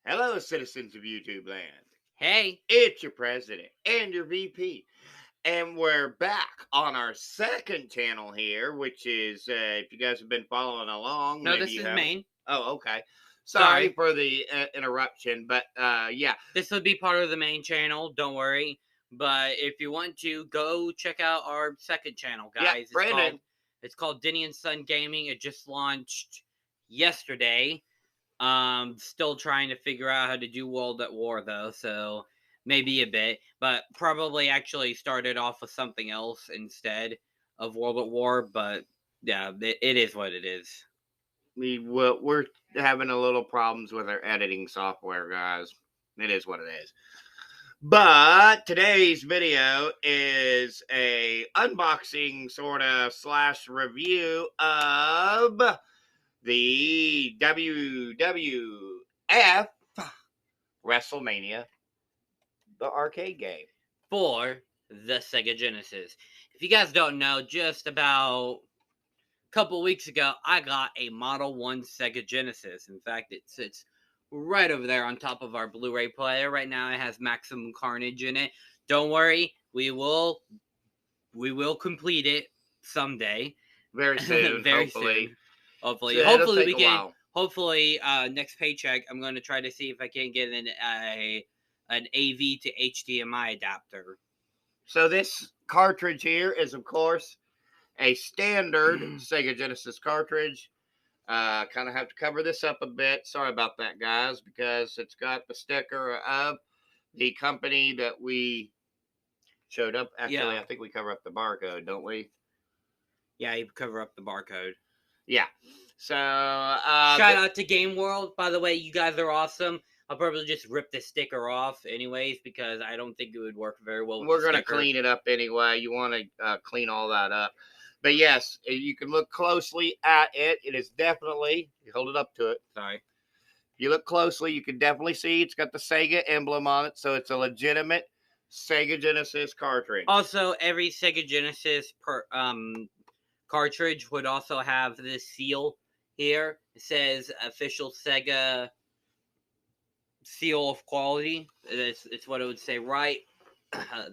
Hello, citizens of YouTube land. Hey, It's your president and your VP. And we're back on our second channel here, which is, if you guys have been following along, no, maybe this you is haven't. Maine. Oh, okay. Sorry Sorry. for the interruption, but yeah. This would be part of the main channel, don't worry. But if you want to, go check out our second channel, Yeah, guys. It's called Brandon. it's called Denny and Son Gaming. It just launched yesterday. Still trying to figure out how to do World at War though, so maybe a bit. But probably actually started off with something else instead of World at War, but yeah, it is what it is. We're having a little problems with our editing software, guys. It is what it is. But today's video is a unboxing sort of slash review of the WWF WrestleMania, the arcade game. For the Sega Genesis. If you guys don't know, just about a couple weeks ago, I got a Model 1 Sega Genesis. In fact, it sits right over there on top of our Blu-ray player. Right now, it has Maximum Carnage in it. Don't worry, we will complete it someday. Very soon, Very hopefully. soon. Hopefully. So it'll Hopefully take we a can while. hopefully next paycheck I'm going to try to see if I can get an AV to HDMI adapter. So this cartridge here is, of course, a standard Sega Genesis cartridge. Kind of have to cover this up a bit. Sorry about that, guys, because it's got the sticker of the company that we showed up. Actually, Yeah. I think we cover up the barcode, don't we? Yeah, you cover up the barcode. Yeah. So, Shout out to Game World. By the way, you guys are awesome. I'll probably just rip the sticker off anyways because I don't think it would work very well with we're the going to sticker. clean it up anyway. You want to clean all that up. But yes, you can look closely at it. It is definitely, you hold it up to it. Sorry. If you look closely, you can definitely see it's got the Sega emblem on it. So it's a legitimate Sega Genesis cartridge. Also, every Sega Genesis cartridge would also have this seal here. It says official Sega seal of quality. It's what it would say right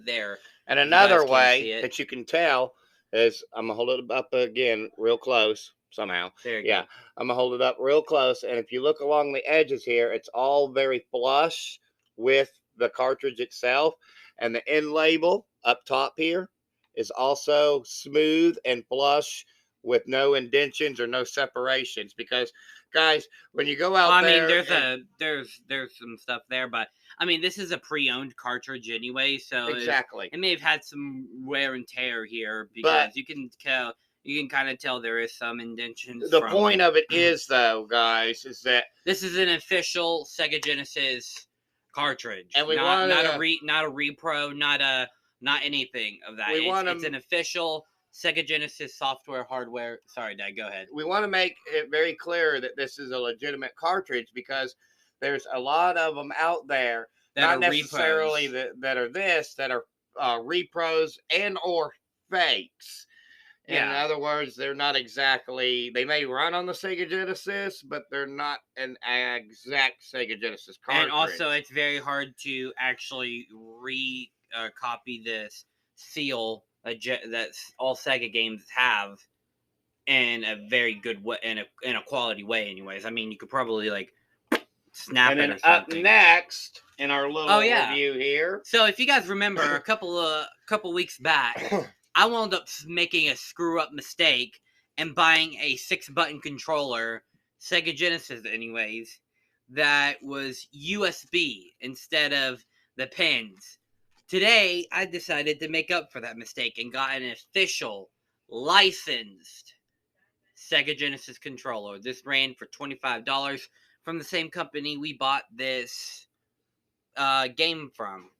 there. And You another guys can't see way it. that you can tell is I'm going to hold it up again real close somehow. There you Yeah, go. I'm going to hold it up real close. And if you look along the edges here, it's all very flush with the cartridge itself. And the end label up top here is also smooth and flush with no indentions or no separations. Because, guys, when you go out Well, I mean, there there's some stuff there, but I mean, this is a pre-owned cartridge anyway, so exactly, it may have had some wear and tear here but because you can kind of tell there is some indentions. the point of it is, though, guys, is that this is an official Sega Genesis cartridge, and we not want not a repro, not anything of that. It's an official Sega Genesis software hardware. Sorry, Dad, go ahead. We want to make it very clear that this is a legitimate cartridge because there's a lot of them out there, That not are necessarily repros. that are repros and or fakes. In other words, they're not exactly. They may run on the Sega Genesis, but they're not an exact Sega Genesis cartridge. And also, it's very hard to actually copy this seal that all Sega games have in a very good way, in a quality way. Anyways, I mean, you could probably like snap and it then or something. Up next in our little review here. So if you guys remember, a couple weeks back, I wound up making a screw up mistake and buying a 6-button controller, Sega Genesis, anyways, that was USB instead of the pins. Today, I decided to make up for that mistake and got an official, licensed Sega Genesis controller. This ran for $25 from the same company we bought this game from,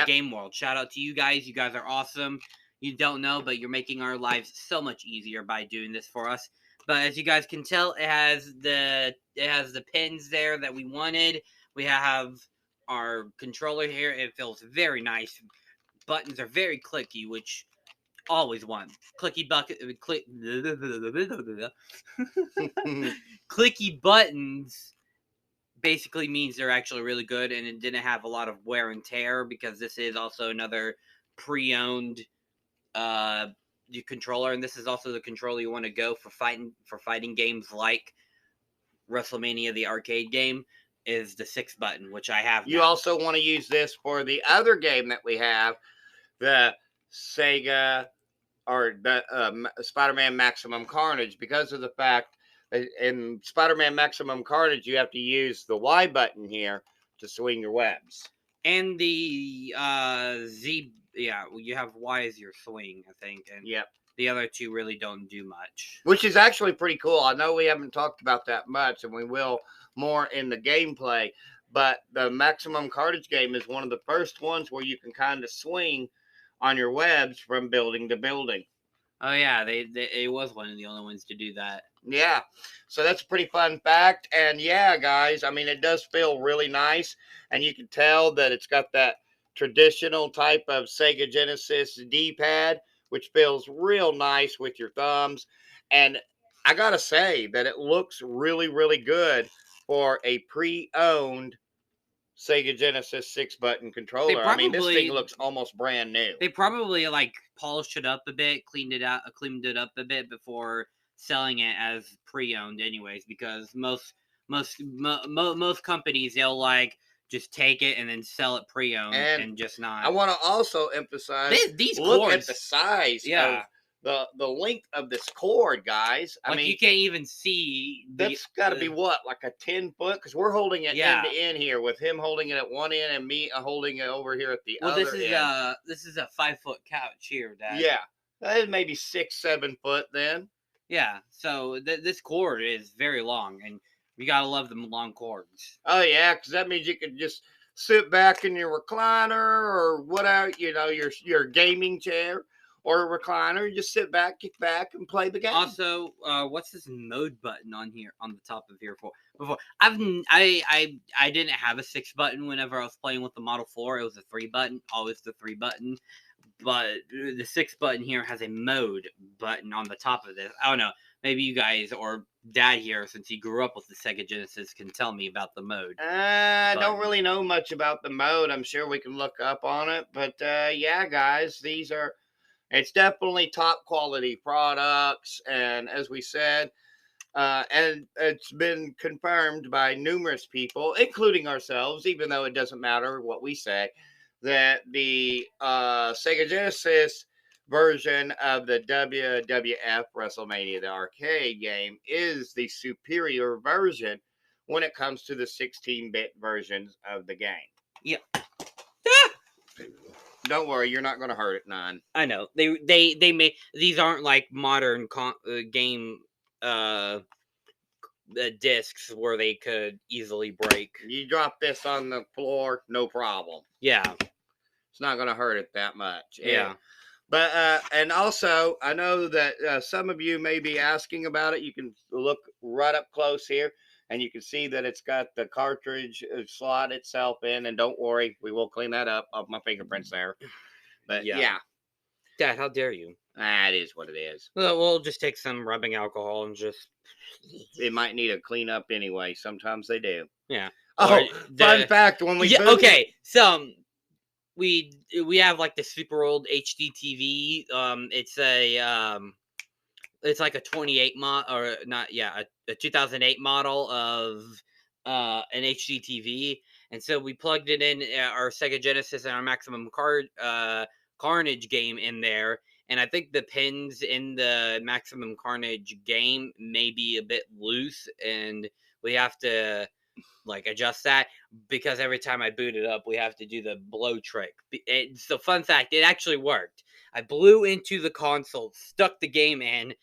Game World. Shout out to you guys. You guys are awesome. You don't know, but you're making our lives so much easier by doing this for us. But as you guys can tell, it has the pins there that we wanted. We have our controller here. It feels very nice. Buttons are very clicky, which always want clicky bucket clicky buttons basically means they're actually really good, and it didn't have a lot of wear and tear because this is also another pre-owned uh controller, and this is also the controller you want to go for fighting games like WrestleMania, the arcade game, is the 6 button, which I have You now. also want to use this for the other game that we have, the Sega or the Spider-Man Maximum Carnage, because of the fact that in Spider-Man Maximum Carnage you have to use the Y button here to swing your webs. And the Z, yeah, you have Y as your swing, I think, and Yep. the other two really don't do much. Which is actually pretty cool. I know we haven't talked about that much, and we will more in the gameplay. But the Maximum Cartage game is one of the first ones where you can kind of swing on your webs from building to building. Oh yeah, it was one of the only ones to do that. Yeah, so that's a pretty fun fact. And yeah, guys, I mean, it does feel really nice, and you can tell that it's got that traditional type of Sega Genesis D-pad, which feels real nice with your thumbs. And I gotta say that it looks really, really good for a pre-owned Sega Genesis 6-button controller. I mean, this thing looks almost brand new. They probably like polished it up a bit, cleaned it up a bit before selling it as pre-owned, anyways. Because most companies, they'll like just take it and then sell it pre-owned and just not. I want to also emphasize these look cords, at the size yeah. of the length of this cord, guys. I mean, you can't even see. That's got to be what, like a 10-foot? Because we're holding it end to end here, with him holding it at one end and me holding it over here at the other end. This is a 5-foot couch here, Dad. Yeah, that is maybe 6-7 foot then. Yeah, so this cord is very long, and we gotta love them long cords. Oh yeah, because that means you can just sit back in your recliner or whatever, your gaming chair or a recliner. You just sit back, kick back, and play the game. Also, what's this mode button on here on the top of here for? Before I didn't have a 6 button whenever I was playing with the Model 4. It was a 3 button, always the 3 button. But the 6 button here has a mode button on the top of this. I don't know. Maybe you guys or Dad here, since he grew up with the Sega Genesis, can tell me about the mode. I don't really know much about the mode. I'm sure we can look up on it. But yeah, guys, it's definitely top quality products. And as we said, and it's been confirmed by numerous people, including ourselves, even though it doesn't matter what we say, that the Sega Genesis version of the WWF WrestleMania, the arcade game, is the superior version when it comes to the 16-bit versions of the game. Yeah. Don't worry, you're not going to hurt it none. I know. They may, these aren't like modern game discs where they could easily break. You drop this on the floor, no problem. Yeah. It's not going to hurt it that much. Yeah. But, and also, I know that some of you may be asking about it. You can look right up close here, and you can see that it's got the cartridge slot itself in. And don't worry, we will clean that up of my fingerprints there. But, yeah. Dad, how dare you? That is what it is. Well, we'll just take some rubbing alcohol and just... It might need a cleanup anyway. Sometimes they do. Yeah. Oh, fun fact, when we okay, so... We have like the super old HD TV. It's like a 28 or not, yeah, a 2008 model of an HD TV, and so we plugged it in our Sega Genesis and our Maximum Carnage game in there, and I think the pins in the Maximum Carnage game may be a bit loose, and we have to like adjust that, because every time I boot it up, we have to do the blow trick. It's a fun fact. It actually worked. I blew into the console, stuck the game in,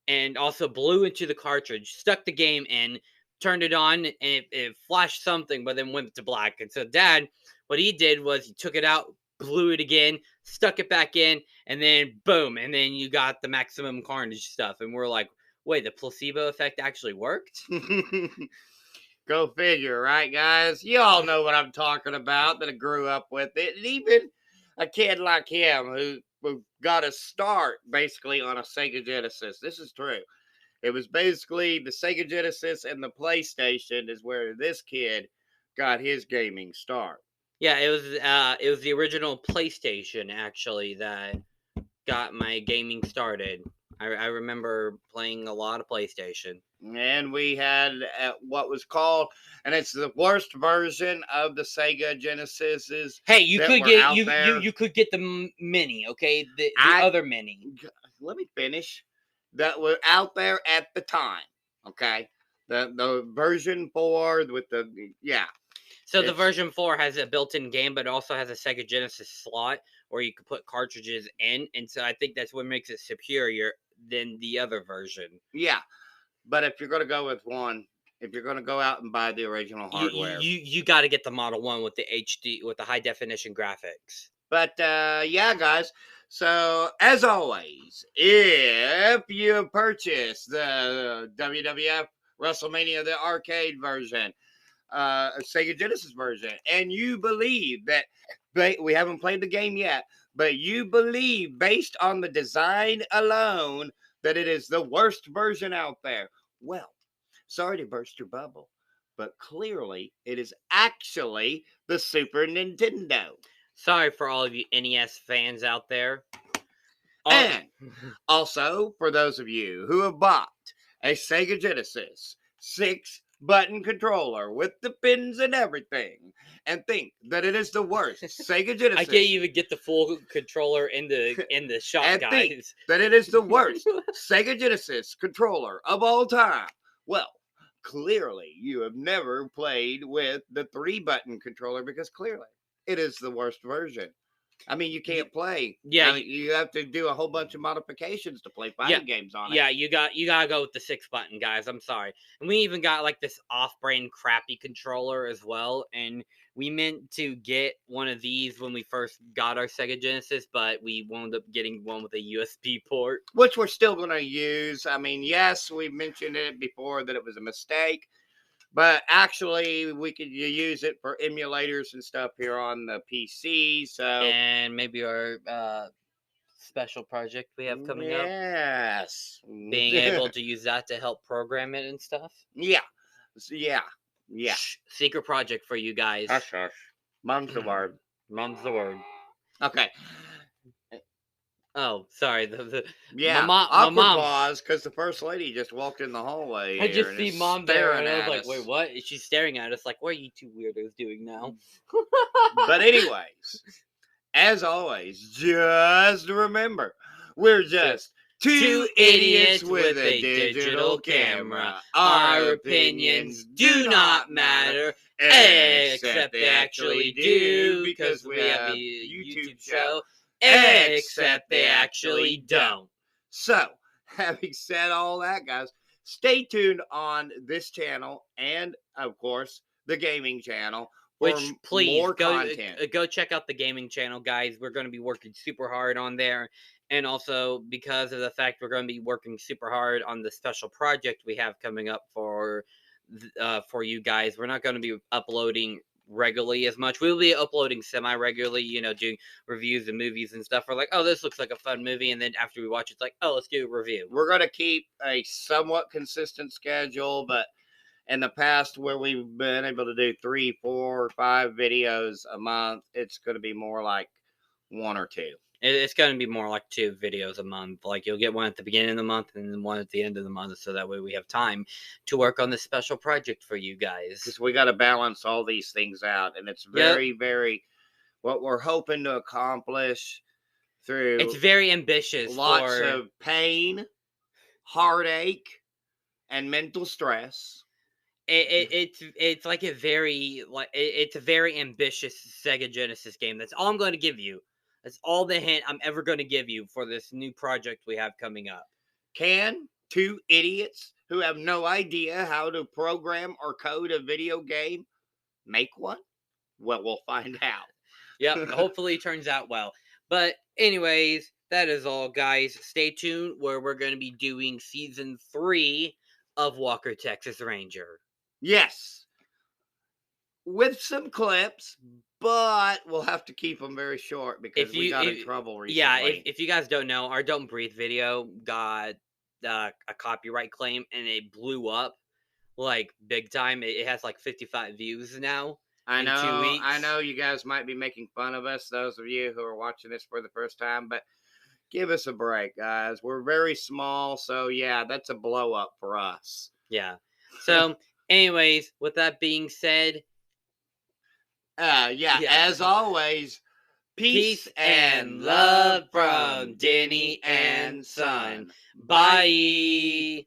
and also blew into the cartridge, stuck the game in, turned it on, and it flashed something, but then went to black. And so Dad, what he did was he took it out, blew it again, stuck it back in, and then boom, and then you got the Maximum Carnage stuff. And we're like, wait, the placebo effect actually worked? Go figure, right, guys? You all know what I'm talking about, that I grew up with it. And even a kid like him who got a start basically on a Sega Genesis. This is true. It was basically the Sega Genesis and the PlayStation is where this kid got his gaming start. Yeah, it was the original PlayStation actually that got my gaming started. I remember playing a lot of PlayStation. And we had what was called, and it's the worst version of the Sega Genesises Hey, you that could were get out there. you could get the mini, okay? The I other mini. let me finish. That were out there at the time. Okay, the version 4 with the So the it's version 4 has a built-in game, but it also has a Sega Genesis slot where you could put cartridges in, and so I think that's what makes it superior than the other version. yeah. But if you're gonna go with one, if you're gonna go out and buy the original hardware, You got to get the Model 1 with the HD with the high definition graphics. But yeah, guys. So as always, if you purchase the WWF WrestleMania the arcade version, Sega Genesis version, and you believe that we haven't played the game yet, but you believe based on the design alone that it is the worst version out there, well, sorry to burst your bubble, but clearly it is actually the Super Nintendo. Sorry for all of you NES fans out there. And also, for those of you who have bought a Sega Genesis 6-button controller with the pins and everything, and think that it is the worst Sega Genesis, I can't even get the full controller in the shop, and think guys. that it is the worst Sega Genesis controller of all time, well, clearly you have never played with the 3-button controller because clearly it is the worst version. I mean, you can't play. Yeah, I mean, you have to do a whole bunch of modifications to play fighting games on it. Yeah, you gotta go with the 6-button, guys. I'm sorry. And we even got like this off-brand crappy controller as well. And we meant to get one of these when we first got our Sega Genesis, but we wound up getting one with a USB port, which we're still going to use. I mean, yes, we mentioned it before that it was a mistake, but actually we could use it for emulators and stuff here on the PC. So and maybe our special project we have coming up. Yes, Being able to use that to help program it and stuff. Yeah, Secret project for you guys. Hush, hush. Mom's the word. Mom's the word. Okay. Oh, sorry. Yeah, my mom. Pause because the first lady just walked in the hallway. I just see mom there, and I was like, us. "Wait, what?" She's staring at us like, "What are you two weirdos doing now?" But anyways, as always, just remember, we're just two idiots with a digital camera. Our opinions do not matter, except they actually do, because we have a YouTube show, except they actually don't. So, having said all that, guys, stay tuned on this channel and, of course, the gaming channel. Which, please, more content. Go check out the gaming channel, guys. We're going to be working super hard on there. And also, because of the fact we're going to be working super hard on the special project we have coming up for you guys, we're not going to be uploading regularly as much. We'll be uploading semi-regularly, doing reviews of movies and stuff. We're like, oh, this looks like a fun movie. And then after we watch it, it's like, oh, let's do a review. We're going to keep a somewhat consistent schedule, but in the past where we've been able to do 3, 4, 5 videos a month, it's going to be more like 1 or 2. It's going to be more like 2 videos a month. Like, you'll get one at the beginning of the month and then one at the end of the month, so that way we have time to work on this special project for you guys. Because we got to balance all these things out, and it's very what we're hoping to accomplish through. It's very ambitious. Lots of pain, heartache, and mental stress. It's like it's a very ambitious Sega Genesis game. That's all I'm going to give you. That's all the hint I'm ever going to give you for this new project we have coming up. Can 2 idiots who have no idea how to program or code a video game make one? Well, we'll find out. Yep, hopefully it turns out well. But anyways, that is all, guys. Stay tuned where we're going to be doing season 3 of Walker, Texas Ranger. Yes. With some clips, but we'll have to keep them very short because we got in trouble recently. Yeah, if you guys don't know, our Don't Breathe video got a copyright claim and it blew up like big time. It has like 55 views now I in 2 know, weeks. I know you guys might be making fun of us, those of you who are watching this for the first time, but give us a break, guys. We're very small, so yeah, that's a blow up for us. Yeah. So, anyways, with that being said, Yeah, as always, peace and love from Denny and Son. Bye.